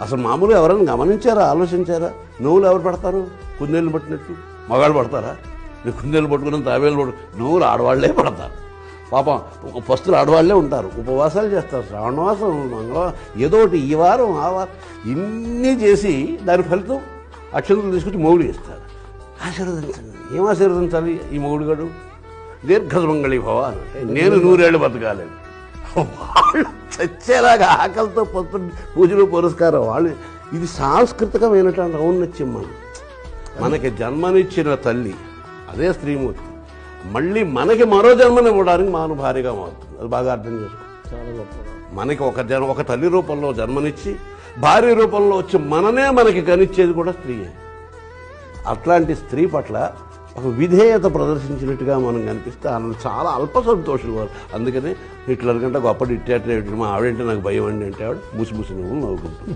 అసలు మామూలుగా ఎవరైనా గమనించారా, ఆలోచించారా? నువ్వులు ఎవరు పడతారు? కుందేళ్ళు పట్టినట్టు మగాళ్ళు పడతారా? మీరు కుందేళ్ళు పట్టుకుని తాబేలు నువ్వులు ఆడవాళ్లే పడతారు. పాపం పస్తులు ఆడవాళ్లే ఉంటారు, ఉపవాసాలు చేస్తారు, శ్రావణవాసం, మంగళవారం, ఏదో ఒకటి ఈ వారం ఆ వారం ఇన్ని చేసి దాని ఫలితం అక్షంతలు తీసుకొచ్చి మొగుడు ఇస్తాడు. ఆశీర్వదించండి. ఏం ఆశీర్వదించాలి ఈ మొగుడు గడు? దీర్ఘసుమంగళి భవ అంటే నేను 100 ఏళ్ళు బతకాలి. వాళ్ళు చచ్చేలాగా ఆకలితో పొద్దున్న పూజలు పురస్కారం వాళ్ళు. ఇది సాంస్కృతికమైనటువంటి ఔన్నత్యం. మనకి జన్మనిచ్చిన తల్లి అదే స్త్రీమూర్తి మళ్ళీ మనకి మరో జన్మనివ్వడానికి మాను భారీగా మారుతుంది. అది బాగా అర్థం చేసుకో. చాలా గొప్ప. మనకి ఒక తల్లి రూపంలో జన్మనిచ్చి భార్య రూపంలో వచ్చి మననే మనకి కనిచ్చేది కూడా స్త్రీయే. అట్లాంటి స్త్రీ పట్ల ఒక విధేయత ప్రదర్శించినట్టుగా మనం కనిపిస్తే ఆనంద చాలా అల్ప సంతోషులు వారు. అందుకనే హిట్లర్ కంటే గొప్ప డిక్టేటర్ మా ఆవిడంటే నాకు భయం అండి అంటే ఆవిడ ముసి నువ్వు నవ్వుకుంటుంది.